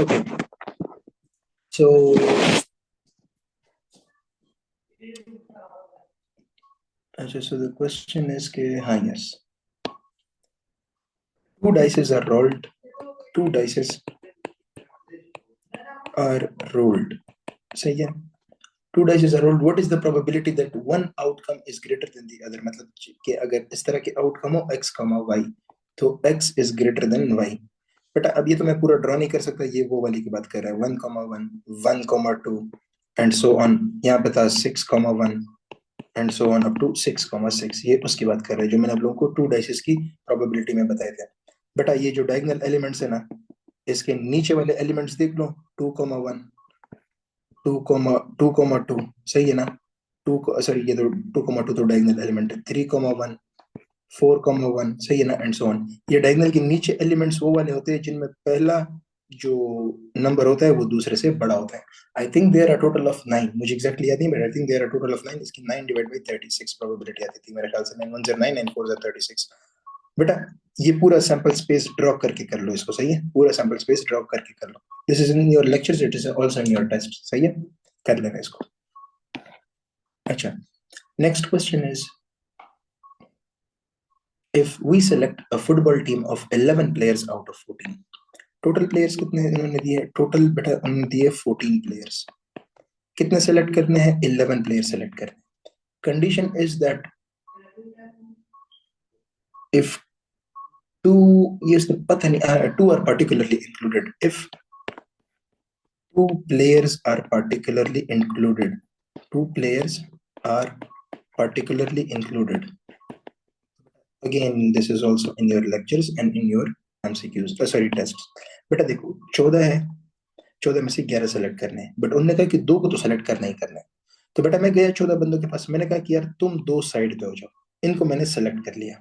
Okay. So the question is yes. Two dices are rolled. Two dices are rolled. Say yeah. Two dices are rolled. What is the probability that one outcome is greater than the other? मतलब कि अगर इस तरह के outcome हो x, y, तो x is greater than y. बेटा अब ये तो मैं पूरा ड्रॉ नहीं कर सकता, ये वो वाली की बात कर रहा है 1, 1, 1, 2 एंड सो ऑन. यहाँ पे था 6, 1 and so on up to 6, 6. ये उसकी बात कर रहे हैं जो मैंने आप लोगों को टू डाइसेस की प्रोबेबिलिटी में बताए थे. बेटा ये जो डायगोनल एलिमेंट्स है ना, इसके नीचे वाले एलिमेंट्स देख लो. 2, 1, 2, 2, सही है ना. सॉरी ये तो 2, 2 तो डायगोनल एलिमेंट है. 3, 1, 4, 1 सही है ना एंड सो ऑन. ये डायगोनल के नीचे एलिमेंट्स वो वाले होते हैं जिनमें पहला जो नंबर होता है वो दूसरे से बड़ा होता है. I think there are total of 9. मुझे एग्जैक्टली याद नहीं, but I think there are total of 9. इसकी 9 डिवाइड बाय 36 प्रोबेबिलिटी आती थी मेरे ख्याल से. 9 1 9 9 4 36. बेटा ये पूरा सैंपल स्पेस ड्रॉ करके कर लो इसको. सही है, पूरा सैंपल स्पेस ड्रॉ करके कर लो. This is in your lectures, it is also in your test. सही है, कर लेना इसको. अच्छा, next question is if we select a football team of 11 players out of 14. Total players कितने इन्होंने दिए? टोटल बेटा उन्होंने दिए 14 प्लेयर्स. कितने सेलेक्ट करने हैं? 11 प्लेयर सेलेक्ट करने. कंडीशन इज दैट if पता नहीं, two are particularly included. If two players are particularly included, two players are particularly included. Again, this is also in your lectures and in your MCQs, sorry tests. बेटा देखो 14 है, 14 में से 11 select करने हैं, but उन्होंने कहा कि 2 को तो सेलेक्ट करना ही करना है. तो बेटा मैं गया 14 बंदों के पास, मैंने कहा कि यार तुम 2 साइड पे हो जाओ. इनको मैंने सेलेक्ट कर लिया.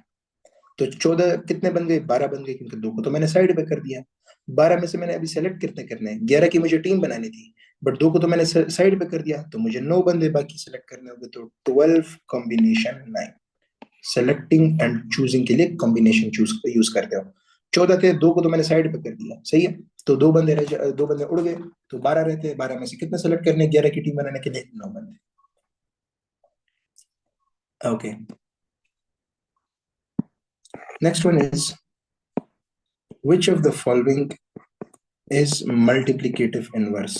तो 14 कितने बन गए? 12 बन गए, क्योंकि 2 को तो मैंने साइड पे कर दिया. 12 में से मैंने अभी सेलेक्ट कितने करने हैं? 11 की मुझे टीम बनानी थी, बट 2 को तो मैंने साइड पे कर दिया, तो मुझे 9 बंदे बाकी सेलेक्ट करने होंगे. तो 12 कॉम्बिनेशन 9. सेलेक्टिंग एंड चूजिंग के लिए कॉम्बिनेशन यूज करते हो. 14 थे, 2 को तो मैंने साइड पे कर दिया. सही है, तो 2 बंदे उड़ गए, तो 12 रहते हैं. 12 में से कितने सेलेक्ट करने? 11 की टीम बनाने के लिए 9 बंदे. Okay, next one is which of the following is multiplicative inverse?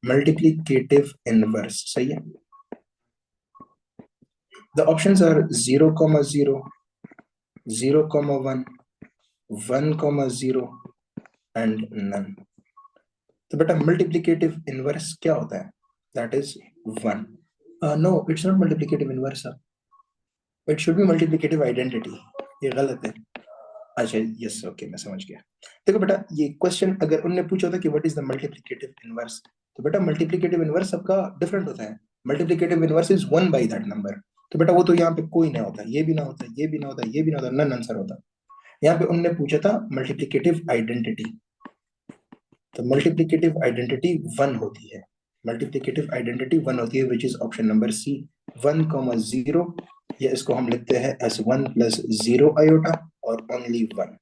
Multiplicative inverse, सही है. The options are 0, 0, 0, 1, 1, 0 and none. तो बेटा मल्टीप्लिकेटिव इनवर्स क्या होता है? That is 1. No, it's not multiplicative inverse. It should be multiplicative identity. ये गलत है. अच्छा यस, ओके मैं समझ गया. देखो बेटा ये क्वेश्चन अगर उनने पूछा था कि what is the multiplicative inverse, तो बेटा मल्टीप्लिकेटिव इनवर्स सबका डिफरेंट होता है. Multiplicative inverse is 1 by that number. तो बेटा वो तो यहाँ पे कोई नहीं होता, ये भी ना होता, ये भी ना होता, ये भी ना होता, नन आंसर होता. यहाँ पे उनने पूछा था मल्टीप्लिकेटिव आइडेंटिटी. तो मल्टीप्लिकेटिव आइडेंटिटी 1 होती है. मल्टीप्लिकेटिव आइडेंटिटी 1 होती है, which is option number C, 1, 0. या इसको हम लिखते हैं एस 1 + 0 आयोटा और ओनली 1.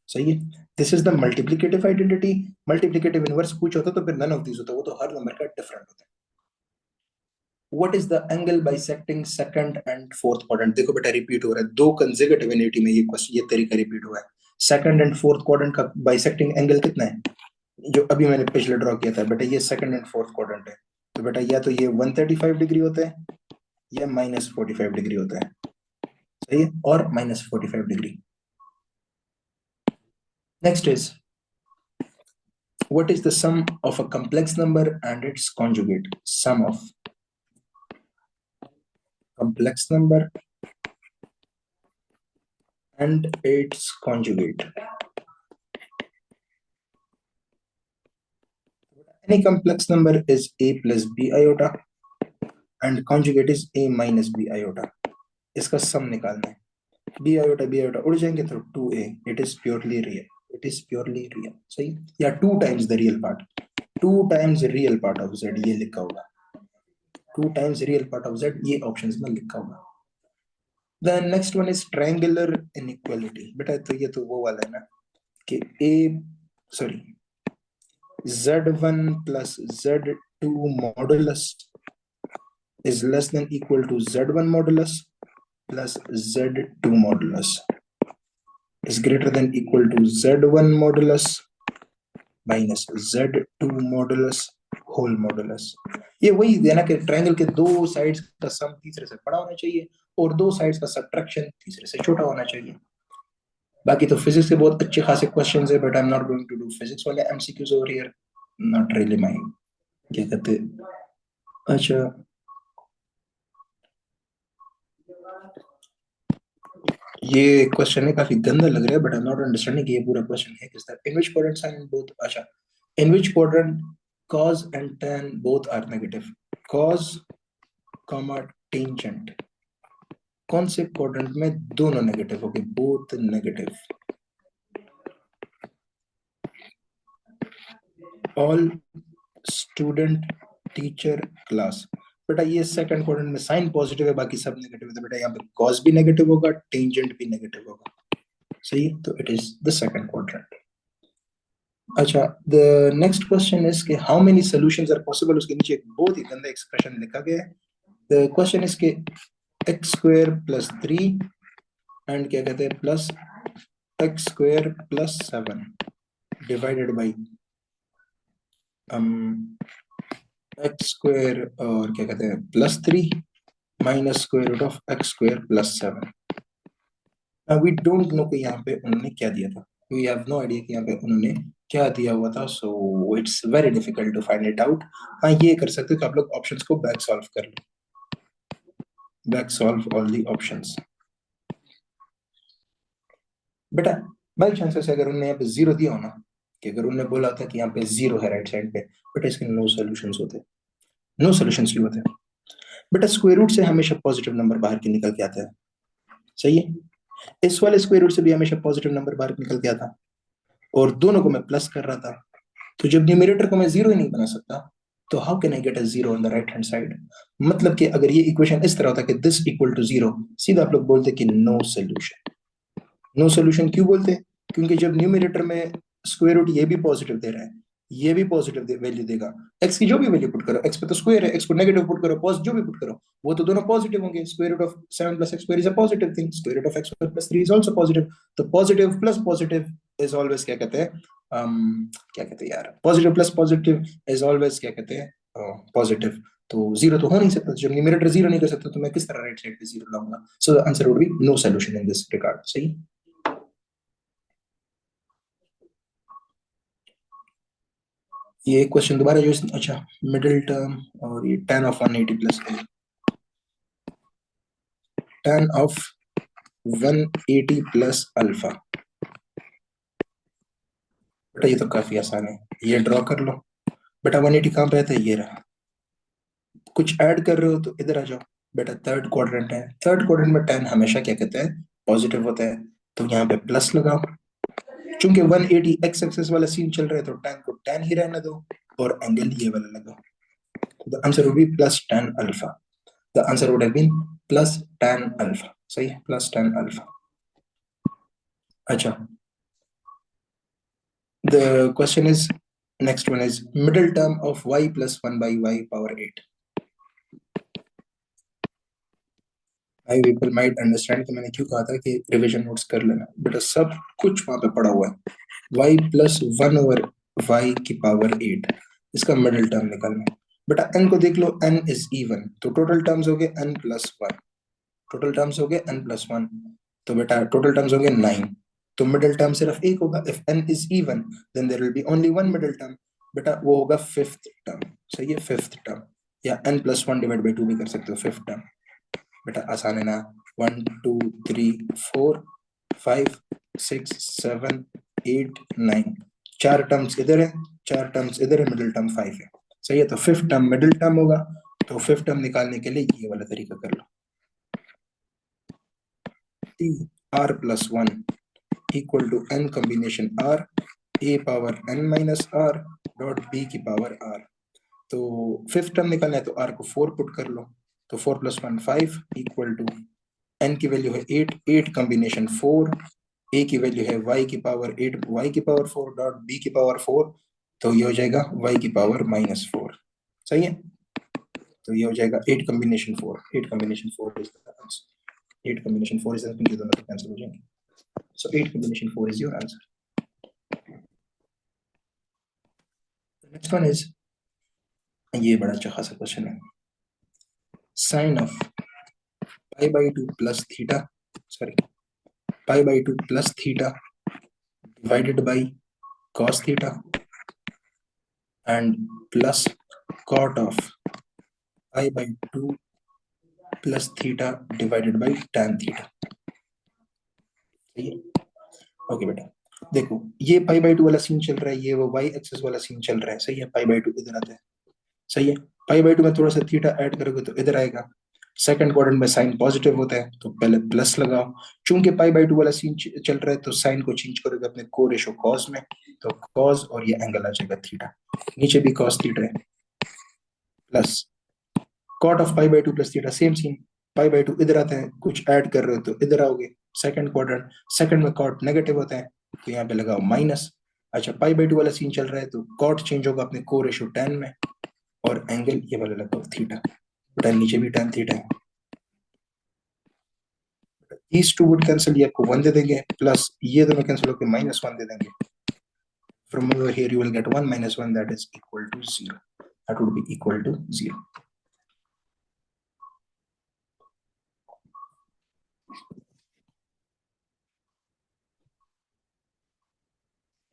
सही है, this is the multiplicative identity. Multiplicative inverse पूछ होता तो फिर नन ऑफ दीज होता, वो तो हर नंबर का डिफरेंट होता है. What is the angle bisecting second and fourth quadrant? देखो बेटा रिपीट हो रहा है, 2 कंसेक्यूटिव यूनिटी में ये क्वेश्चन, ये तरीका रिपीट हुआ है. सेकंड एंड फोर्थ क्वाड्रेंट का बाइसेक्टिंग एंगल कितना है? जो अभी मैंने पिछले ड्रॉ किया था बेटा, ये सेकंड एंड फोर्थ क्वाड्रेंट है. तो बेटा या तो ये 135 डिग्री होता है या -45 डिग्री होता है. सही है, और -45 degree. Next is what is the sum of a complex number and its conjugate? Sum of complex number and its conjugate. Any complex number is a plus b iota and conjugate is a minus b iota. इसका सम निकालना है. b iota उड़ जाएंगे तो 2a. It is purely real. It is purely real. सही, या 2 times the real part. 2 times real part of z, ये लिखा होगा. 2 times real part of z, ये ऑप्शंस में लिखा होगा. The next one is triangular inequality. बेटा तो ये तो वो वाला है ना कि z1 plus z2 modulus is less than equal to z1 modulus plus z2 modulus is greater than equal to z1 modulus minus z2 modulus whole modulus. ये वही देना कि ट्रायंगल के दो साइड्स का सम तीसरे से बड़ा होना चाहिए और दो साइड्स का सब्ट्रैक्शन तीसरे से छोटा होना चाहिए। बाकी तो फिजिक्स के बहुत अच्छे खासे क्वेश्चंस है, but I am not going to do physics वाले MCQs over here, not really my क्या कहते। अच्छा ये क्वेश्चन है काफी गंदा लग रहा है, but I am not understanding कि ये पूरा क्वेश्चन है किस तरह। In which quadrant sine both, अच्छा in which quadrant cos and tan both are negative, cos comma tangent कौन से क्वाड्रेंट में दोनों नेगेटिव हो गए, both negative. All student teacher class, बेटा ये सेकंड क्वाड्रेंट में साइन पॉजिटिव है, बाकी सब नेगेटिव है, तो बेटा यहाँ पे cos भी नेगेटिव होगा, टेंजेंट भी नेगेटिव होगा, सही है, तो it is the second quadrant. अच्छा द नेक्स्ट क्वेश्चन इज कि how many solutions are possible, उसके नीचे एक बहुत ही गंदा एक्सप्रेशन लिखा गया है। द क्वेश्चन इज के x स्क्वायर प्लस 3 एंड क्या कहते हैं plus x square plus 7 divided by x square और क्या कहते हैं plus 3 minus square root of x square plus 7। We don't know कि यहाँ पे उन्होंने क्या दिया था, वी हैव नो आइडिया कि यहाँ पे उन्होंने क्या दिया हुआ था, so it's very difficult to find it out. हाँ ये कर सकते हो कि आप लोग ऑप्शंस को बैक सॉल्व कर लो, back solve all the options. बेटा बाई चांसेस अगर उन्होंने यहाँ पे जीरो दिया हो ना, कि अगर उन्होंने बोला था कि यहाँ पे जीरो है राइट साइड पे, बेटा इसके नो सॉल्यूशंस होते, नो सॉल्यूशंस क्यों होते। बेटा स्क्वायर रूट से हमेशा पॉजिटिव नंबर बाहर के निकल के आता है, सही है, इस वाले स्क्वायर रूट से भी हमेशा पॉजिटिव नंबर बाहर निकल के आता, और दोनों को मैं प्लस कर रहा था, तो जब न्यूमरेटर को मैं जीरो ही नहीं बना सकता, तो how can I get a zero on the right hand side. मतलब कि अगर ये इक्वेशन इस तरह होता कि दिस इक्वल टू जीरो, सीधा आप लोग बोलते कि नो सोल्यूशन। नो सोल्यूशन क्यों बोलते, क्योंकि जब न्यूमरेटर में स्क्वायर रूट ये भी पॉजिटिव दे रहा है, ये भी पॉजिटिव वैल्यू देगा, एक्स की जो भी वैल्यू पुट करो, एक्स पे तो स्क्वायर है, एक्स को नेगेटिव पुट करो, पॉजिटिव जो भी पुट करो, वो तो दोनों पॉजिटिव होंगे। Square root of 7 plus x square is a positive thing, square root of x square plus 3 is also positive, तो positive plus positive is always क्या कहते हैं, क्या कहते हैं यार, positive plus positive is always क्या कहते हैं, पॉजिटिव। तो जीरो तो हो नहीं सकता, जब न्यूमरेटर जीरो नहीं कर सकता तो मैं किस तरह राइट साइड पे जीरो लाऊंगा, so the answer would be no solution in this regard, सही। ये क्वेश्चन दोबारा जो अच्छा मिडिल टर्म और ये tan of 180 plus tan of 180 plus alpha, बेटा ये तो काफी आसान है, ये ड्रॉ कर लो। बेटा 180 कहाँ पे आता है, ये रहा। कुछ ऐड कर रहे हो तो इधर आ जाओ, बेटा थर्ड क्वाड्रेंट है, थर्ड क्वाड्रेंट में tan हमेशा क्या कहते हैं पॉजिटिव होता है, तो यहाँ पे प्लस लगाओ। चूंकि 180 एक्स एक्सिस वाला सीन चल रहा है, तो tan को tan ही रहने दो और एंगल ये वाला लगाओ, the answer would B plus tan alpha. The answer would have been plus tan alpha, सही है, plus tan alpha। अच्छा the question is, next one is middle term of y plus 1 by y power 8। I people might understand कि मैंने क्यों कहा था कि revision notes कर लेना, बेटा सब कुछ वहां पे पड़ा हुआ है। y प्लस 1 ओवर y की पावर 8, इसका मिडिल टर्म निकालना है। बेटा n को देख लो, n इज इवन, तो टोटल टर्म्स हो गए n प्लस 1, टोटल टर्म्स हो गए n प्लस 1, तो बेटा टोटल टर्म्स हो गए 9, तो मिडिल टर्म सिर्फ एक होगा, if n is even then there will be only one middle term, बेटा वो होगा फिफ्थ टर्म, सही है, फिफ्थ टर्म, या n प्लस 1 डिवाइड बाई 2 भी कर सकते हो फिफ्थ टर्म। बेटा आसान है ना, 1 2 3 4 5 6 7 8 9, चार टर्म्स इधर है, चार टर्म्स इधर है, मिडिल टर्म 5 है, सही है, तो फिफ्थ टर्म मिडिल टर्म होगा, तो फिफ्थ टर्म निकालने के लिए ये वाला तरीका कर लो, r plus 1 equal to n combination r a power n minus r dot b की पावर r। तो फिफ्थ टर्म निकालना है तो r को 4 पुट कर लो, तो 4 plus 1 5 इक्वल टू n की वैल्यू है 8, 8 कॉम्बिनेशन 4 ए की वैल्यू है y की पावर 8 y की पावर 4 डॉट b की पावर 4, तो ये हो जाएगा y की पावर -4। सही है, तो ये हो जाएगा 8 combination 4, 8 combination 4 is the answer. 8 combination 4 is क्योंकि दोनों तो कैंसिल हो जाएंगे, so 8 combination 4 is your answer. Next one is, ये बड़ा अच्छा खासा क्वेश्चन है, sine of pi by 2 plus theta, sorry pi by 2 plus theta divided by cos theta and plus cot of pi by 2 plus theta divided by tan theta। सही है, okay बेटा देखो ये पाई बाई 2 वाला सीन चल रहा है, ये वो वाई एक्सिस वाला सीन चल रहा है। सही है, पाई बाई 2 इधर आता है। सही है, पाई बाई 2 में थोड़ा सा थीटा ऐड करोगे तो इधर आएगा। सेकंड क्वाड्रेंट में साइन पॉजिटिव होता है तो पहले प्लस लगाओ। चूंकि पाई बाई 2 वाला सीन चल रहा है तो साइन को चेंज करोगे अपने को रेशो कॉस में, तो कॉस और ये एंगल आ जाएगा थीटा, नीचे भी कॉस थीटा है, plus cot of pi by 2 plus theta, same scene. Pi by 2 इधर आता है, कुछ ऐड कर रहे हो तो इधर आओगे। सेकंड क्वाड्रेंट, सेकंड में कॉट नेगेटिव होता है तो यहाँ पे लगाओ माइनस। अच्छा पाई बाई 2 वाला सीन चल रहा है तो कॉट चेंज होगा अपने को रेशो tan में, और एंगल ये वाला लगाओ थीटा, बेटा नीचे भी tan थीटा है। these two would cancel, ये आपको 1 दे देंगे, प्लस ये दोनों कैंसिल होकर -1 दे देंगे। from over here you will get 1 minus 1, that is equal to 0, that would be equal to 0।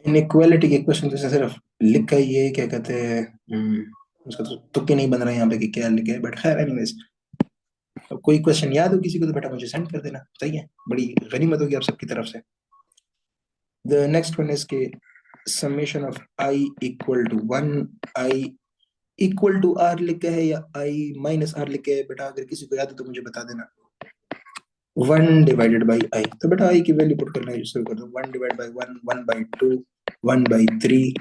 Inequality के क्वेश्चन जैसे सिर्फ लिखा ही है, क्या कहते हैं, उसका तो तुक्के नहीं बन रहा है यहाँ पे कि क्या लिखे है, बट खैर एनीवेज, तो कोई क्वेश्चन याद हो किसी को तो बेटा मुझे सेंड कर देना। सही है, बड़ी गनीमत होगी आप सबकी तरफ से। द नेक्स्ट वन इज के summation of i equal to 1, i equal to r लिखा है या आई माइनस आर लिखा है, बेटा अगर किसी को याद है तो मुझे बता देना। 1 डिवाइडेड बाई आई, तो बेटा आई की वैल्यू पुट करना शुरू कर दो। 1 divide by 1, 1 by 2, 1 by 3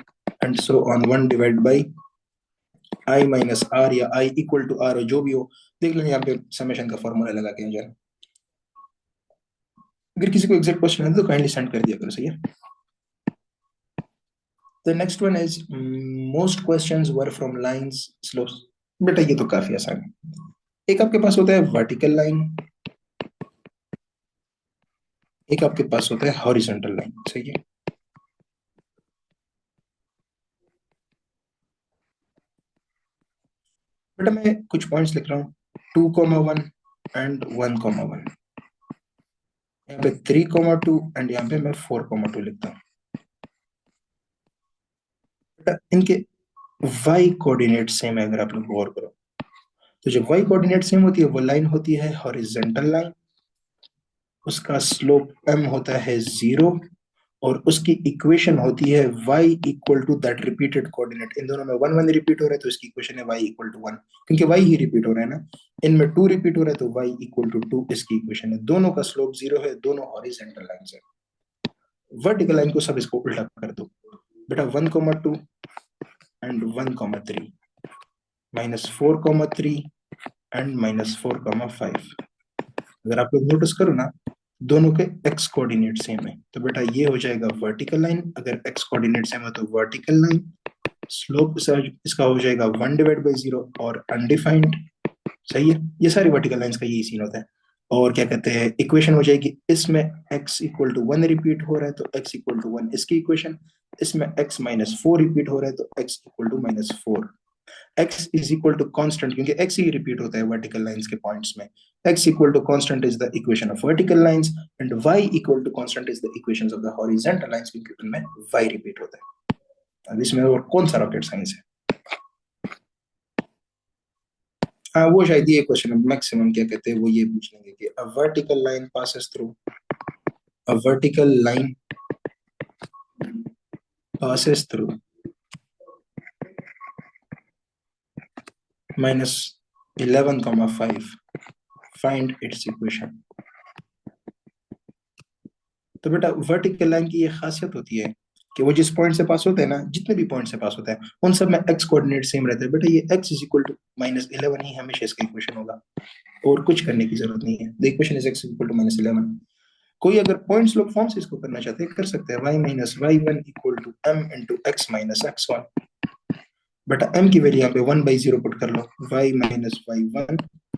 and so on, 1 divide by i minus r या आई इक्वल टू आर, जो भी हो देख लेंगे यहाँ पे समेशन का फॉर्मूला लगा के जाए। अगर किसी को एग्जैक्ट क्वेश्चन है तो काइंडली सेंड कर दिया करो। सही है, the next one is most questions were from lines slopes. बेटा ये तो काफी आसान है, एक आपके पास होता है वर्टिकल लाइन, एक आपके पास होता है हॉरिजॉन्टल लाइन। सही है, बेटा मैं कुछ पॉइंट्स लिख रहा हूँ, 2,1 एंड 1,1, यहाँ पे 3,2 एंड यहाँ पे मैं 4,2 लिखता हूँ। बेटा इनके y कोऑर्डिनेट सेम है, अगर आप लोग गौर करो तो जब y कोऑर्डिनेट सेम होती है वो लाइन होती है हॉरिजॉन्टल लाइन, उसका स्लोप m होता है 0, और उसकी इक्वेशन होती है y equal to that repeated coordinate. इन दोनों में 1 1 रिपीट हो रहा है तो इसकी इक्वेशन है y इक्वल टू 1, क्योंकि y ही रिपीट हो रहा है ना। इनमें 2 रिपीट हो रहा है तो y इक्वल टू 2 इसकी इक्वेशन है। दोनों का स्लोप 0 है, दोनों हॉरिजॉन्टल लाइंस है। वर्टिकल लाइन को सब इसको उल्टा कर दो बेटा, 1,2 एंड 1,3, -4,3 एंड -4,5। अगर आप लोग नोटिस करो ना, दोनों के x कोऑर्डिनेट सेम है, तो बेटा ये हो जाएगा वर्टिकल लाइन। अगर x कोऑर्डिनेट सेम है तो वर्टिकल लाइन, स्लोप इसका हो जाएगा 1 डिवाइड बाई 0 और अनडिफाइंड। सही है, ये सारी वर्टिकल लाइंस का यही सीन होता है। और क्या कहते हैं, इक्वेशन हो जाएगी, इसमें x इक्वल टू 1 रिपीट हो रहा है तो x इक्वल टू 1 इसकी इक्वेशन, इसमें x -4 रिपीट हो रहा है तो x equal to -4। x is equal to constant, क्योंकि x ही रिपीट होता है वर्टिकल लाइंस के पॉइंट्स में। x equal to constant is the equation of vertical lines and y equal to constant is the equations of the horizontal lines, क्योंकि उनमें y repeat होता है। अब इसमें और कौन सा रॉकेट साइंस है? हाँ वो शायद ये क्वेश्चन मैक्सिमम क्या कहते हैं वो ये पूछ लेंगे कि a vertical line passes through, a vertical line passes through -11,5, find its equation। तो बेटा वर्टिकल लाइन की ये खासियत होती है कि वो जिस पॉइंट से पास होता है ना, जितने भी पॉइंट से पास होता है उन सब में x कोऑर्डिनेट सेम रहता है। बेटा ये x इज इक्वल टू -11 ही हमेशा इसका इक्वेशन होगा, और कुछ करने की जरूरत नहीं है। The equation is x equal to -11। कोई अगर पॉइंट्स लोग फॉर्म से इसको करना चाहते हैं कर सकते हैं, y minus y one equal to m into x minus x one. बेटा m की वैल्यू यहाँ पे 1/0 पुट कर लो, y minus y one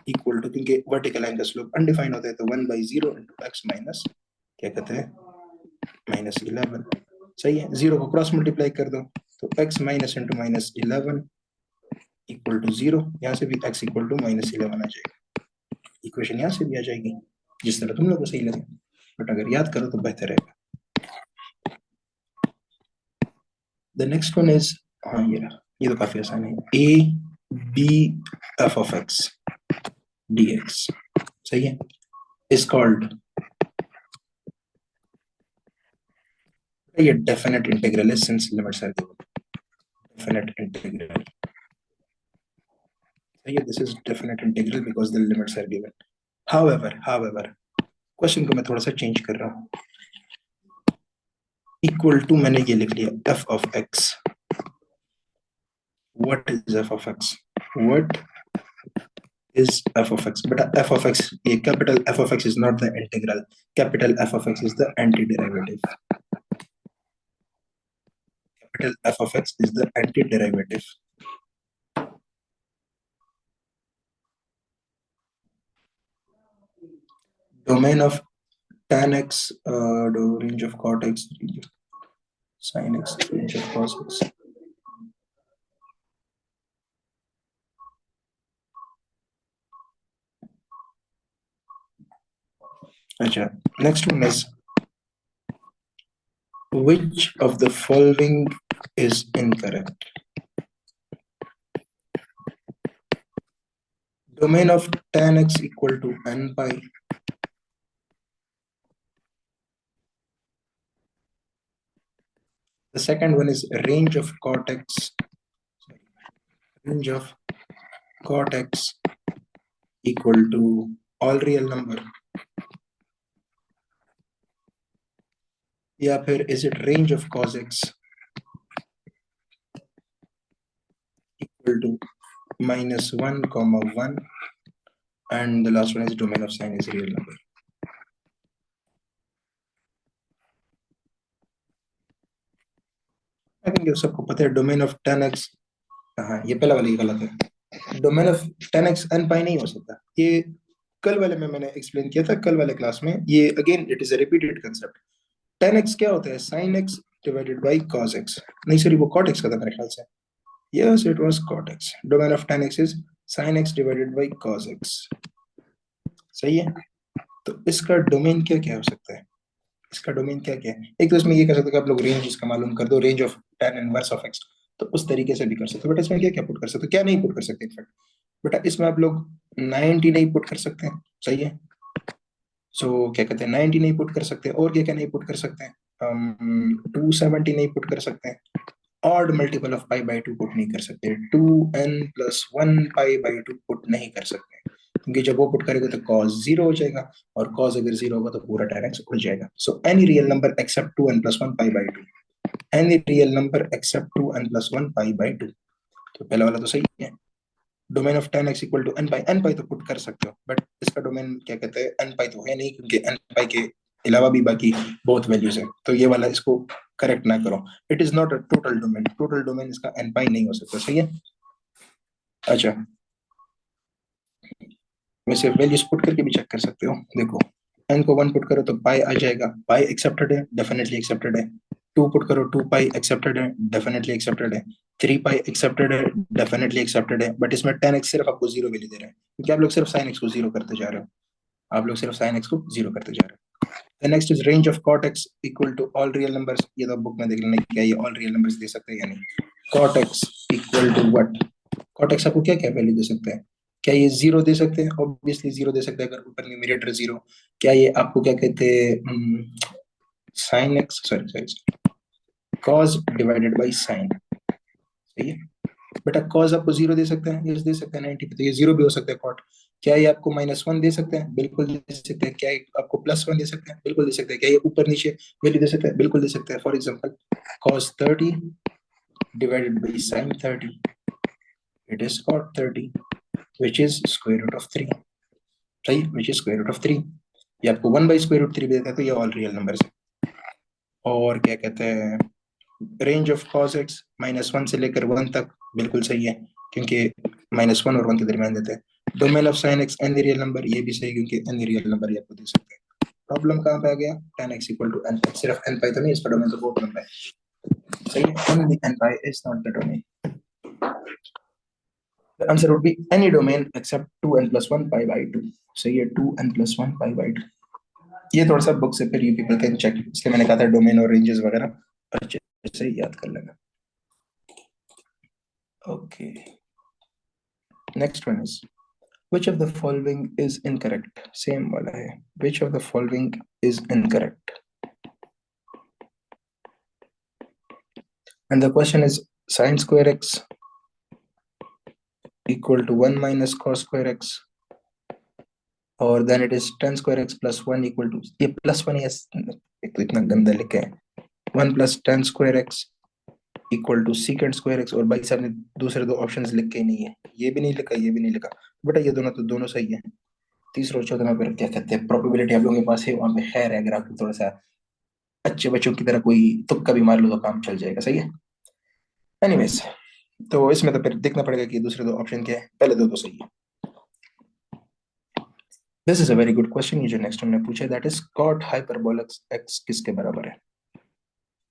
equal to, क्योंकि वर्टिकल लाइन का स्लोप अनडिफाइंड होता है तो 1/0 इंटू एक्स माइनस क्या कहते हैं -11। सही है, 0 को क्रॉस मल्टीप्लाई कर दो तो x minus into -11 equal to 0, यहाँ से भी x इक्वल टू -11 आ जाएगा। इक्वेशन यहाँ से भी आ जाएगी जिस तरह तुम लोग को सही लगे, बट अगर याद करो तो बेहतर रहेगा। द नेक्स्ट वन इज, हाँ ये तो काफी आसान है, a b f of x dx, सही है, इज कॉल्ड, ये डेफिनेट इंटीग्रल है since limits are given, definite integral, सही है, this is definite integral because the limits are given. However question को मैं थोड़ा सा चेंज कर रहा हूँ, इक्वल टू मैंने ये लिख लिया f of x, what is f of x, what is f of x, beta f of x, a capital F of x is not the integral, capital F of x is the antiderivative, capital F of x is the antiderivative। Domain of tan x, range of cot x, range of sin x, range of cos x। अच्छा, next one is, which of the following is incorrect? Domain of tan x equal to n pi, the second one is range of cot x, range of cot x equal to all real number, या फिर is it range of cos x equal to -1, 1, and the last one is domain of sin is real number। I think सबको पता है domain of tan x, हाँ ये पहला वाला ही गलत है, domain of tan x n पाई नहीं हो सकता, ये कल वाले में मैंने एक्सप्लेन किया था, कल वाले क्लास में, ये again it is a repeated concept. tan x क्या होता है, sin x divided by cos x, नहीं सॉरी वो cot x का था मेरे ख्याल से, yes it was cot x, domain of tan x is sin x divided by cos x, सही है। तो इसका डोमेन क्या क्या हो सकता है, इसका डोमेन क्या क्या है, एक तो इसमें ये कर सकते हो कि आप लोग रेंज इसका मालूम कर दो, range of tan inverse of x, तो उस तरीके से भी कर सकते हो, बट इसमें क्या क्या पुट कर सकते हो, क्या नहीं पुट कर सकते इनफैक्ट, बेटा इसमें आप लोग 90 नहीं पुट कर सकते हैं, सही है, सो क्या कहते हैं 90 नहीं पुट कर सकते, और क्या क्या नहीं पुट कर सकते हैं, 270 नहीं पुट कर सकते हैं, odd multiple of pi by 2 put नहीं कर सकते, 2n+1 पाई बाई 2 पुट नहीं कर सकते, क्योंकि जब वो पुट करेगा तो cos 0 हो जाएगा, और cos अगर 0 होगा तो पूरा tan x उड़ जाएगा। So any real number except 2n+1 pi by 2, any real number except 2n+1 pi by 2, तो पहला वाला तो सही है। Domain of tan x equal to n pi तो पुट कर सकते हो, बट इसका डोमेन क्या कहते हैं n पाई तो है नहीं, क्योंकि n पाई के अलावा भी बाकी बहुत वैल्यूज है, तो ये वाला इसको करेक्ट ना करो, it is not a total domain, total domain इसका n पाई नहीं हो सकता, सही है। अच्छा, वैसे वैल्यूज पुट करके भी चेक कर सकते हो, देखो n को 1 पुट करो तो पाई आ जाएगा, पाई एक्सेप्टेड है, डेफिनेटली एक्सेप्टेड है, 2 पुट करो 2 पाई एक्सेप्टेड है, डेफिनेटली एक्सेप्टेड है, 3 पाई एक्सेप्टेड है, डेफिनेटली एक्सेप्टेड है, बट इसमें tan x सिर्फ आपको 0 वैल्यू दे रहा है, क्योंकि आप लोग सिर्फ sin x को 0 करते जा रहे हो, आप लोग सिर्फ sin x को 0 करते जा रहे हो। The next is range of cot x equal to all real numbers, ये तो बुक में देख लेना क्या ये all real numbers दे सकते हैं या नहीं। cot x equal to what, cot x आपको क्या क्या वैल्यू दे सकते हैं, क्या ये 0 दे सकते हैं, ऑब्वियसली 0 दे सकते हैं अगर ऊपर न्यूमरेटर 0, क्या ये आपको क्या कहते हैं sin x, sorry cos divided by sin, सही है बेटा, cos आपको 0 दे सकते हैं, यस दे सकते हैं 90 पे, तो ये 0 भी हो सकता है cot, क्या ये आपको -1 दे सकते हैं, बिल्कुल दे सकते हैं, क्या ये आपको +1 दे सकते हैं, बिल्कुल दे सकते हैं, क्या ये ऊपर नीचे वैल्यू दे सकते हैं, बिल्कुल दे सकते हैं। For example cos 30 divided by sin 30, it is cot 30 which is square root of 3, सही, which is square root of 3। ये आपको 1/√3 भी देता है, तो ये ऑल रियल नंबर है। और क्या कहते हैं, रेंज ऑफ cos x -1 से लेकर 1 तक बिल्कुल सही है, क्योंकि -1 और 1 के दरमियान देते हैं। Domain of sin x any real number, ये भी सही, क्योंकि एनी रियल नंबर ये आपको दे सकते हैं। प्रॉब्लम कहाँ पे आ गया, tan x = n, सिर्फ n पाई तो नहीं, इसका डोमेन तो बहुत लंबा है। सही है, only n pi is not the domain. The answer would be any domain except 2n plus 1 pi by 2. सही है, 2n plus 1 pi by 2. ये थोड़ा सा बुक से फिर यू पीपल कैन चेक, इसलिए मैंने कहा था डोमेन और रेंजेस वगैरह अच्छे से याद कर लेना। Okay, next one is which of the following is incorrect? Same वाला है, which of the following is incorrect? And the question is sin square x equal to 1 minus cos square x, और then it is tan square x plus 1 equal to, ये plus 1 है, एक तो इतना गंदा लिखा है, 1 plus tan square x equal to secant square x, और भाई साहब ने दूसरे दो ऑप्शंस लिखे ही नहीं है, ये भी नहीं लिखा, ये भी नहीं लिखा। बेटा ये दोनों तो दोनों सही है। तीसरा और चौथा में फिर क्या कहते हैं, प्रोबेबिलिटी आप लोगों के पास है वहां पे, खैर है, अगर आपको थोड़ा सा अच्छे बच्चों की तरह कोई तुक्का भी मार लो तो काम चल जाएगा। सही है, एनीवेज, तो इसमें तो फिर देखना पड़ेगा कि दूसरे दो ऑप्शन क्या है, पहले दो तो सही है। This is a very good question, ये जो नेक्स्ट हमने पूछा, that is cot hyperbolic x किसके बराबर है।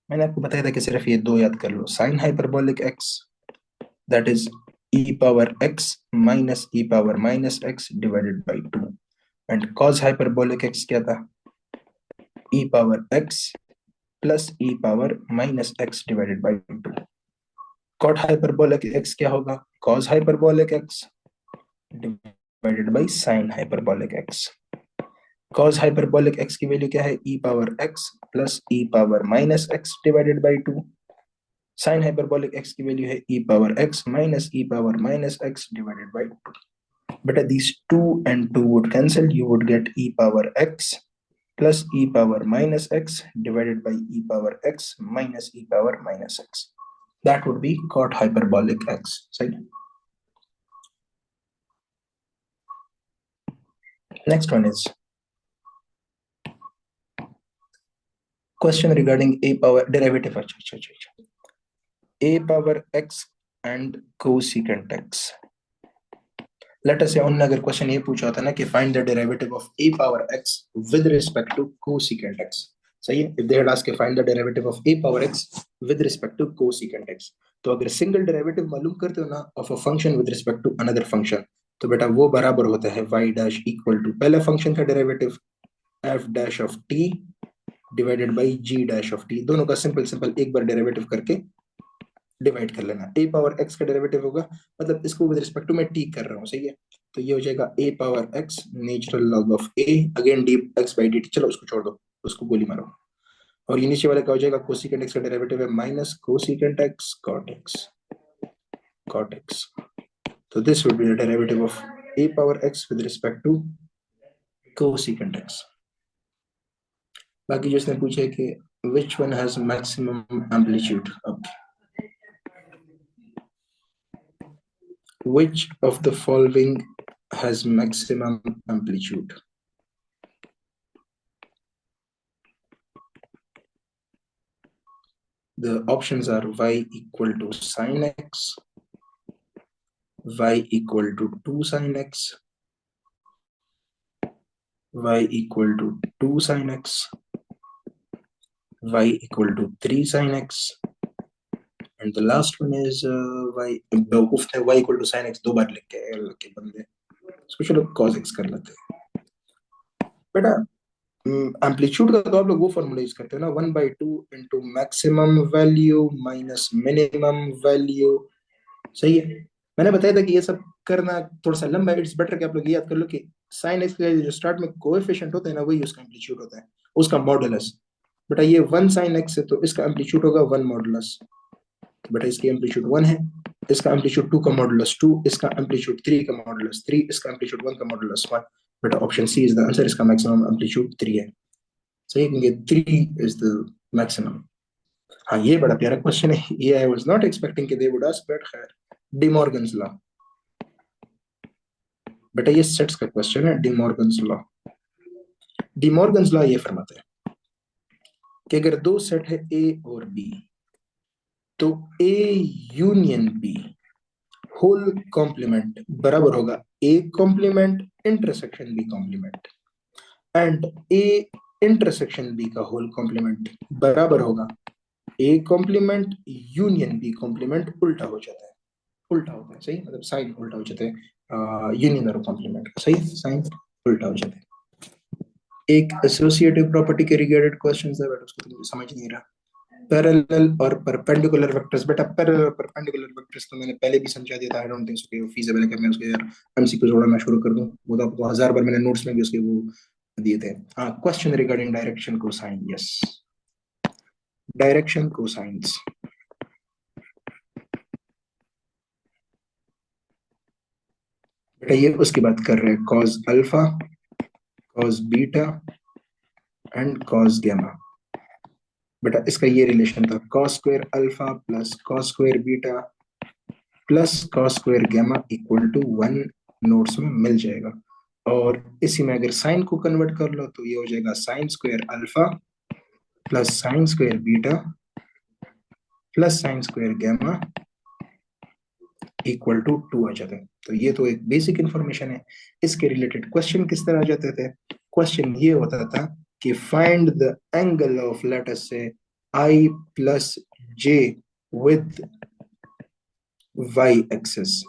मैंने आपको बताया था कि सिर्फ ये दो याद कर लो, sin hyperbolic x that is e power x minus e power minus x divided by 2, and cos hyperbolic x क्या था, e power x plus e power minus x divided by 2। cot hyperbolic x क्या होगा, cos hyperbolic x divided by sin hyperbolic x। cos hyperbolic x की value क्या है, e power x plus e power minus x divided by 2। sin hyperbolic x की value है e power x minus e power minus x divided by 2। बेटा these 2 and 2 would cancel, you would get e power x plus e power minus x divided by e power x minus e power minus x. That would be cot hyperbolic x. Right? Next one is question regarding a power derivative. A power x and cosecant x. Let us say उन्होंने अगर question ये पूछा होता ना कि find the derivative of a power x with respect to cosecant x. सही है, if they had asked find the derivative of a power x with respect to cosecant x, तो अगर सिंगल डेरिवेटिव मालूम करते हो ना of a function with respect to another function, तो बेटा वो बराबर होता है y डैश इक्वल टू पहले फंक्शन का derivative f dash of t divided by g dash of t, दोनों का सिंपल सिंपल एक बार डेरिवेटिव करके डिवाइड कर लेना। a पावर x का डेरिवेटिव होगा, मतलब इसको विद रिस्पेक्ट टू मैं t कर रहा हूँ, सही है, तो ये हो जाएगा a power x natural log of a again D x by D T, चलो उसको छोड़ दो, उसको गोली मारो। और ये नीचे वाले का हो जाएगा कोसिकेंट x का डेरिवेटिव है minus cosecant x cot x। तो this would be the derivative of a power x with respect to cosecant x। बाकी जिसने पूछा है कि which one has maximum amplitude, which of the following has maximum amplitude? The options are y equal to sin x, y equal to 2 sin x, y equal to 2 sin x, y equal to 3 sin x, and the last one is y बेवकूफ ने y equal to sin x दो बार लिख के बंदे, इसको चलो cos x कर लेते हैं। बेटा एम्पलीट्यूड का तो आप लोग वो फॉर्मूला यूज करते हो ना, 1/2 into maximum value minus minimum value. सही है, मैंने बताया था कि ये सब करना थोड़ा सा लंबा है, इट्स बेटर कि आप लोग याद कर लो कि sin x का जो स्टार्ट में कोएफिशिएंट होता है ना, वही उसका एम्पलीट्यूड होता है, उसका मॉडुलस। बेटा ये 1 sin x है, तो इसका एम्पलीट्यूड होगा 1 मॉडुलस, बेटा इसकी एम्पलीट्यूड 1 है, इसका एम्पलीट्यूड 2 का मॉडुलस 2, इसका एम्पलीट्यूड 3 का मॉडुलस 3, इसका एम्पलीट्यूड 1 का मॉडुलस 1। बेटा option C is the answer, इसका मैक्सिमम एम्पलीट्यूड 3 है। सही, क्योंकि 3 इज द मैक्सिमम। हाँ ये बड़ा प्यारा क्वेश्चन है, ये आई वाज नॉट एक्सपेक्टिंग कि दे वुड आस्क, बट खैर, डी मॉर्गन्स लॉ। बेटा ये सेट्स का क्वेश्चन है, D Morgan's law. D Morgan's law ये फरमाता है कि अगर दो सेट है ए और बी, तो A union B whole complement बराबर होगा A complement intersection B complement, and A intersection B का होल कॉम्प्लीमेंट बराबर होगा A complement union B complement. उल्टा हो जाता है, उल्टा होता है, सही, मतलब साइन उल्टा हो जाता है यूनियन और कॉम्प्लीमेंट का, सही, साइन उल्टा हो जाता है। एक एसोसिएटिव प्रॉपर्टी के रिगार्डेड क्वेश्चन है बट उसको तो समझ नहीं रहा। पैरेलल और परपेंडिकुलर वेक्टर्स, बेटा पैरेलल और परपेंडिकुलर वेक्टर्स तो मैंने पहले भी समझा दिया था, आई डोंट थिंक सो कि वो फीजिबल है कि मैं उसके यार एमसीक्यू जोड़ना शुरू कर दूं, वो तो आपको 1000 बार मैंने नोट्स में भी उसके वो दिए थे। हाँ, question regarding direction cosine, yes, direction cosines. बेटा ये उसकी बात कर रहे हैं, cos alpha, cos beta and cos gamma. बेटा इसका ये रिलेशन था, cos square alpha plus cos square beta plus cos square gamma equal to 1 notes में मिल जाएगा। और इसी में अगर साइन को कन्वर्ट कर लो तो ये हो जाएगा sine square alpha plus sine square beta plus sine square gamma equal to 2 आ जाता है। तो ये तो एक बेसिक इंफॉर्मेशन है। इसके रिलेटेड क्वेश्चन किस तरह आ जाते थे? क्वेश्चन ये होता था कि find the angle of let us say i plus j with y axis.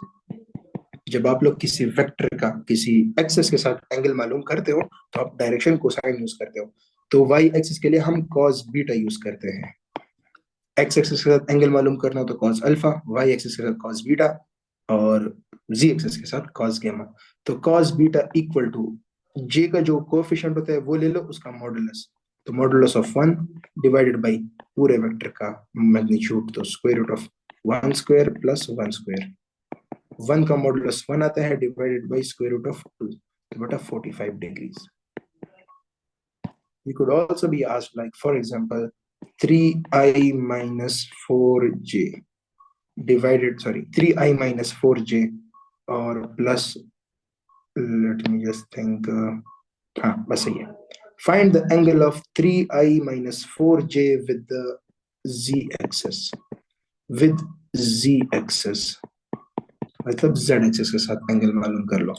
जब आप लोग किसी वेक्टर का किसी एक्सेस के साथ एंगल मालूम करते हो तो आप डायरेक्शन कोसाइन यूज करते हो। तो वाई एक्सेस के लिए हम कॉस बीटा यूज करते हैं। एक्स एक्सेस के साथ एंगल मालूम करना हो तो कॉस अल्फा, वाई एक्सेस के साथ कॉस बीटा, और जी एक्सेस के साथ कॉस गैमा। तो कॉस बीटा इक्वल टू जे का जो कोएफिशिएंट होता है वो ले लो, उसका मॉडुलस, तो मॉडुलस ऑफ 1 डिवाइडेड बाई पूरे वेक्टर का मैग्नीट्यूड, तो square root of 1 square plus 1 square. 1 का मॉडुलस 1 आता है divided by square root of 2, तो बेटा 45 degrees. You could also be asked, like for example 3i minus 4j divided, sorry, 3i minus 4j or plus, let me just think, हाँ बस सही है, find the angle of 3i minus 4j with the z axis, with z axis मतलब z axis के साथ angle मालूम कर लो।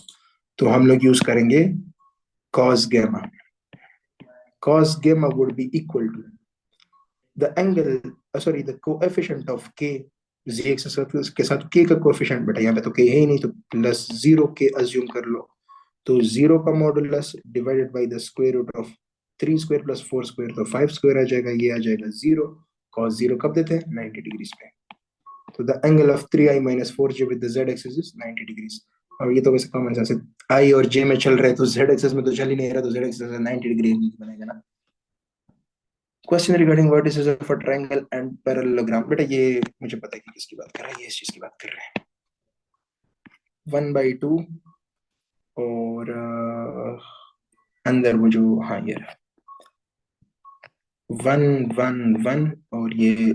तो हम लोग यूज करेंगे cos gamma. Cos gamma would be equal to the angle, sorry, the coefficient of k, z axis के साथ k का कोएफिशिएंट, बेटा यहाँ पे तो k है ही नहीं, तो प्लस 0k अज्यूम कर लो। तो 0 का modulus divided by the square root of 3 square plus 4 square, तो 5 स्क्वायर आ जाएगा, ये आ जाएगा 0। cos 0 कब देते हैं? 90 डिग्रीज पे। तो the angle of 3i minus 4j with the z axis is 90 degrees. और ये तो वैसे कॉमन सेंस है, i और j में चल रहे हैं तो z एक्सिस में तो चल ही नहीं रहा, तो z एक्सिस 90 डिग्री बनेगा ना। Question regarding vertices of a triangle and parallelogram, बेटा ये मुझे पता है कि किसकी बात कर रहा है, ये इस चीज की बात कर रहे हैं, 1/2 और अंदर वो जो, हाँ ये 1 1 1 और ये,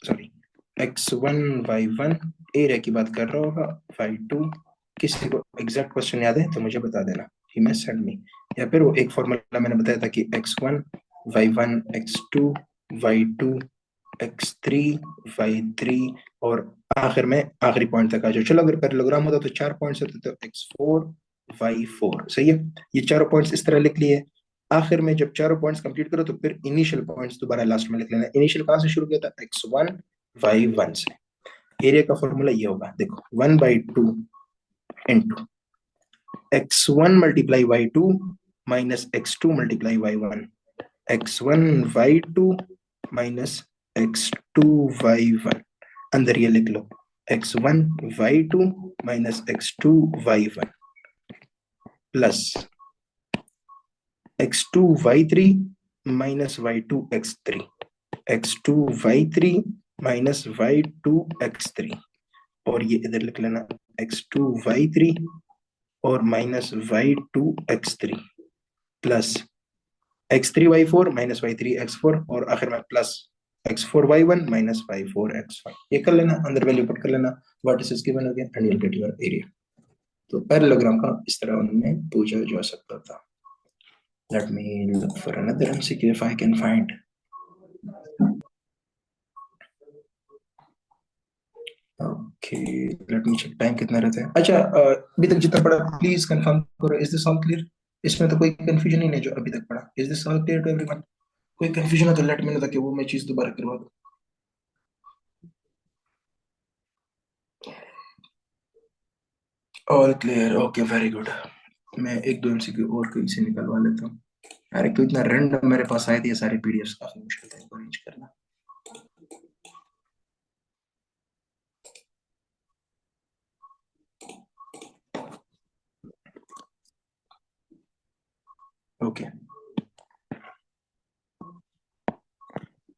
सॉरी, x1 y1 एरिया की बात कर रहा होगा, y2। किसी को एग्जैक्ट क्वेश्चन याद है तो मुझे बता देना, ही मैं सेंड मी, या फिर वो एक फॉर्मूला मैंने बताया था कि x1 y1 x2 y2 x3 y3 और आखिर में आखिरी पॉइंट तक आ जाओ। चलो अगर पैरेललोग्राम होता तो 4 पॉइंट्स होते तो x4 y4, सही है। ये चारों पॉइंट्स इस तरह लिख लिए। आखिर में जब चारों पॉइंट्स कंप्लीट करो तो फिर इनिशियल पॉइंट्स दोबारा लास्ट में लिख लेना। इनिशियल कहां से शुरू किया था? x1 y1 से। एरिया का फॉर्मूला ये होगा, देखो 1/2 into x1 multiply y2 minus x2 multiply y1, x1 y2 minus x2 y1, अंदर ये लिख लो x1 y2 minus x2 y1 plus x2 y3 minus y2 x3, x2 y3 minus y2 x3, और ये इधर लिख लेना x2 y3 और minus y2 x3 plus x3 y4 minus y3 x4 और आखिर में plus x4 y1 minus y4 x5। ये कर लेना, अंदर वैल्यू पुट कर लेना, वर्टिसेस गिवन हो गया and you get your area. तो पैरेललोग्राम का इस तरह उन्होंने पूछा जा सकता था। Let me look for another MCQ if I can find. Okay let me check time कितना रहता है। अच्छा अभी तक जितना पढ़ा प्लीज कंफर्म करो, इज दिस ऑल क्लियर? इसमें तो कोई कंफ्यूजन ही नहीं जो अभी तक पढ़ा। Is this all clear to everyone? कोई कंफ्यूजन हो तो लेट मी नो ताकि वो मैं चीज दोबारा करवा दूं। All clear, okay very good. मैं एक दो एमसीक्यू और कहीं से निकलवा लेता हूँ। अरे क्यों इतना रैंडम मेरे पास आए थे ये सारे पीडीएफ्स, काफी मुश्किल था इनको अरेंज करना। ओके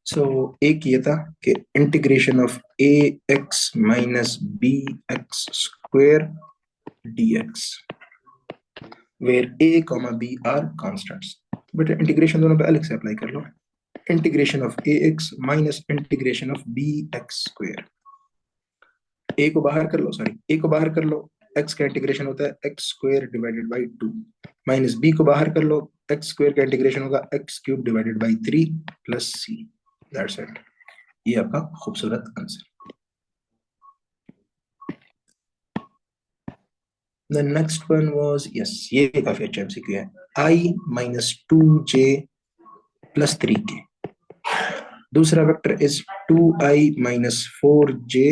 सो एक ये था कि integration of a x minus b x square dx where a comma b are constants। बेटा इंटीग्रेशन दोनों पे अलग से अप्लाई कर लो। Integration of a x minus integration of b x square. A को बाहर कर लो, सॉरी ए को बाहर कर लो, एक्स का इंटीग्रेशन होता है x square divided by 2, minus b को बाहर कर लो, एक्स स्क्वेयर का इंटीग्रेशन होगा x cube divided by 3 plus c. That's it, ये आपका खूबसूरत answer. The next one was yes, ये काफी अच्छा एमसीक्यू है। I minus 2j plus 3k। दूसरा vector is 2i minus 4j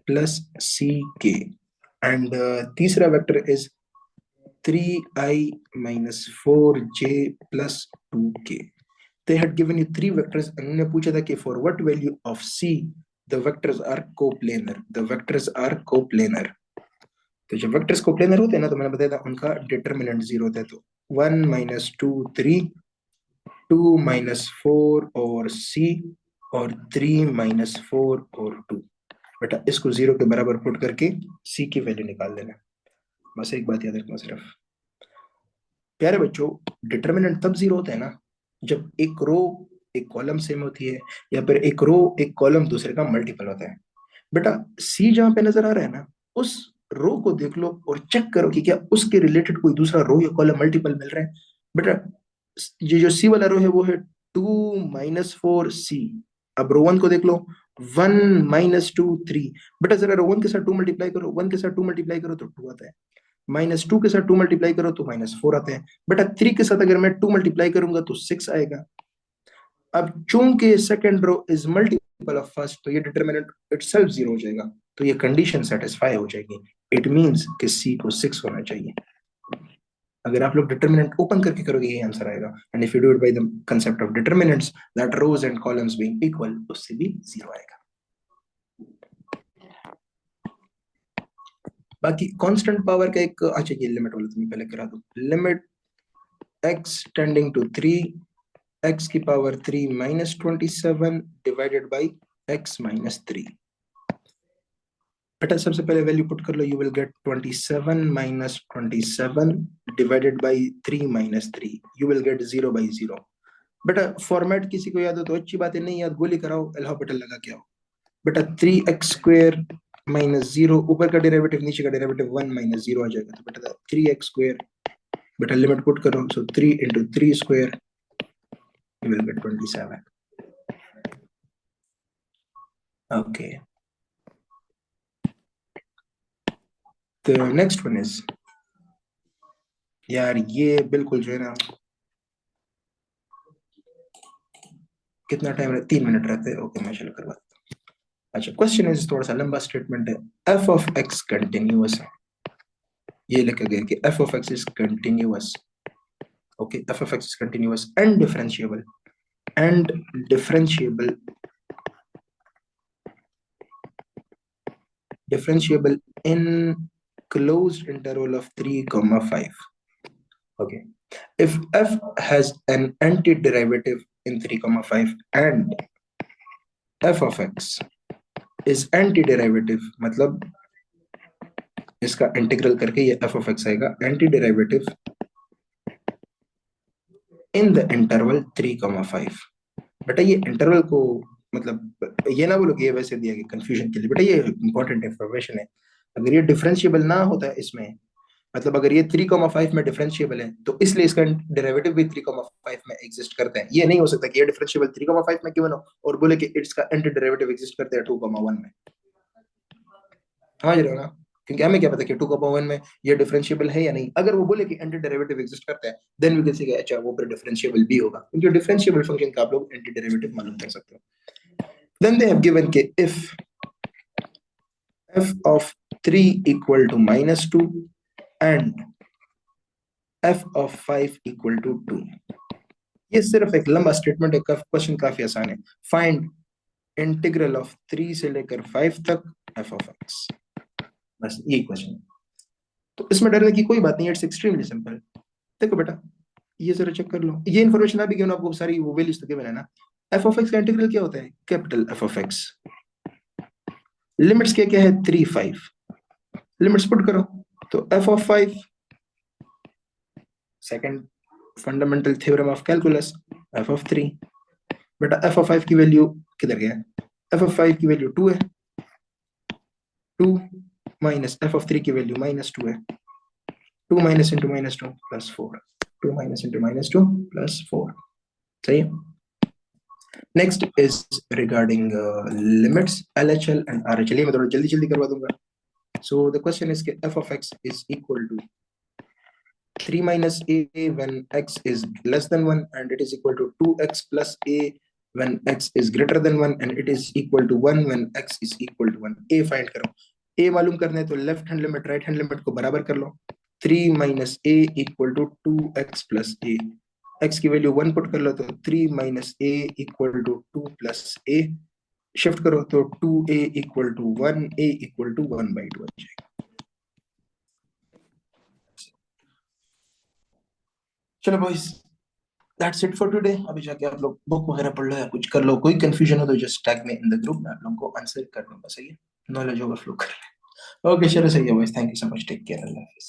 plus ck and तीसरा vector is 3i minus 4j plus 2k। They had given you three vectors and उन्होंने पूछा था कि for what value of c the vectors are coplanar, the vectors are coplanar। तो जब vectors coplanar होते हैं ना तो मैंने बताया था उनका डिटरमिनेंट जीरो होता है। तो 1 माइनस 2 3, 2 माइनस 4 और सी, और 3 माइनस 4 और 2। बेटा इसको जीरो के बराबर पुट करके सी की वैल्यू निकाल देना। बस एक बात याद रखना सिर्फ प्यारे बच्चों, डिटरमिनेंट तब जीरो होता है ना जब एक रो एक कॉलम सेम होती है या फिर एक रो एक कॉलम दूसरे का मल्टीपल होता है। बेटा सी जहां पे नजर आ रहा है ना उस रो को देख लो और चेक करो कि क्या उसके रिलेटेड कोई दूसरा रो या कॉलम मल्टीपल मिल रहा है। बेटा ये जो सी वाला रो है वो है 2 - 4 सी। अब रो वन को देख लो, 1 - 2 3। बेटा जरा रो वन के साथ 2 मल्टीप्लाई करो, 1 के साथ 2 मल्टीप्लाई करो तो 2 आता है, -2 के साथ 2 मल्टीप्लाई करो तो -4 आता है। बेटा 3 के साथ अगर मैं 2 मल्टीप्लाई करूंगा तो 6 आएगा। अब चूंकि second row is multiple of first तो ये डिटरमिनेंट इटसेल्फ जीरो हो जाएगा, तो ये कंडीशन सेटिस्फाई हो जाएगी। इट मींस कि सी को 6 होना चाहिए। अगर आप लोग डिटरमिनेंट ओपन करके करोगे ये आंसर आएगा। And if you do it by the concept of determinants that rows and columns being equal, उससे भी जीरो आएगा। बाकी कांस्टेंट पावर का एक अच्छा ये लिमिट वाला तुम्हें पहले करा दो। Limit x tending to 3 x की पावर 3 - 27 डिवाइडेड बाई x - 3। बेटा सबसे पहले वैल्यू पुट कर लो, you will get 27 - 27 divided by 3 - 3, you will get 0/0। बेटा फॉर्मेट किसी को याद हो तो अच्छी बात है, नहीं याद गोली कराओ, अल्फाबेटल लगा के आओ। बेटा 3x² - 0, ऊपर का डेरिवेटिव नीचे का डेरिवेटिव 1 - 0 आ जाएगा। तो बेटा 3x², बेटा लिमिट पुट करो, सो 3 × 3² you will get 27। okay, the next one is यार ये बिल्कुल जो है ना, कितना टाइम रहता, 3 मिनट रहते हैं। ओके मैं चलो करवा। अच्छा क्वेश्चन इज थोड़ा सा लंबा स्टेटमेंट है। एफ ऑफ एक्स कंटिन्यूअस है, ये लिखा गया कि F of x is continuous. Okay F of x is continuous and differentiable, and differentiable differentiable in closed interval of 3, 5। Okay, if f has an antiderivative in 3, 5 and f of x is antiderivative, मतलब इसका integral करके ये f of x आएगा antiderivative in the interval 3, 5। बेटा ये interval को मतलब ये ना बोलो कि ये वैसे दिया गया कंफ्यूजन के लिए, बेटा ये इंपॉर्टेंट इंफॉर्मेशन है। अगर ये डिफरेंशिएबल ना होता है इसमें मतलब अगर ये 3,5 में डिफरेंशिएबल है तो इसलिए इसका डेरिवेटिव भी 3,5 में एग्जिस्ट करता है। ये नहीं हो सकता कि ये डिफरेंशिएबल 3,5 में क्यों हो और बोले कि इसका एंटी डेरिवेटिव एग्जिस्ट करता है 2,1 में। समझ रहे हो ना? क्योंकि हमें क्या पता कि 2,1 में ये डिफरेंशिएबल है या नहीं। अगर वो बोले कि एंटी डेरिवेटिव एग्जिस्ट करता है देन वी कैन से अच्छा वो फिर डिफरेंशिएबल भी होगा, क्योंकि डिफरेंशिएबल फंक्शन का आप लोग एंटी डेरिवेटिव मालूम कर सकते हो। देन दे हैव गिवन के if f of 3 equal to -2 and f of 5 equal to 2। ये सिर्फ एक लंबा स्टेटमेंट है, क्वेश्चन काफी आसान है। फाइंड इंटीग्रल ऑफ 3 से लेकर 5 तक f of x, बस यही क्वेश्चन है। तो इसमें डरने की कोई बात नहीं, इट्स एक्सट्रीमली सिंपल। देखो बेटा ये जरा चेक कर लो, ये इन्फॉर्मेशन अभी क्यों आपको सारी वो वैल्यूज तो गिवन है ना। f of x का इंटीग्रल क्या होता है? Capital f of x। Limits क्या क्या है? 3 5। लिमिट्स पुट करो तो f of 5, second fundamental theorem of calculus, f of 3। बेटा f of 5 की वैल्यू किधर गया? f of 5 की वैल्यू 2 है, 2 माइनस f of 3 की वैल्यू -2 है, 2 minus into -2 plus 4, 2 minus into -2 plus 4। सही है। Next is regarding limits LHL and RHL। ये मैं थोड़ा जल्दी जल्दी करवा दूंगा। सो द क्वेश्चन इज के f of x is equal to 3 minus a when x is less than 1 and it is equal to 2x plus a when x is greater than 1 and it is equal to 1 when x is equal to 1। a find करो। a मालूम करना है तो left hand limit right hand limit को बराबर कर लो। 3 minus a equal to 2x plus a। x की value 1 put कर लो तो 3 minus a equal to 2 plus a। Shift करो तो 2a equal to 1, a equal to 1/2 आ जाएगा। चलो boys that's it for today. अभी जाके आप लोग बुक वगैरह पढ़ लो या कुछ कर लो। कोई कंफ्यूजन हो तो just tag me in the group, मैं आप लोगों को आंसर कर दूंगा। सही है, नॉलेज ओवरफ्लो कर ले। ओके चलो सही है boys, thank you so much, take care, अल्लाह हाफिज।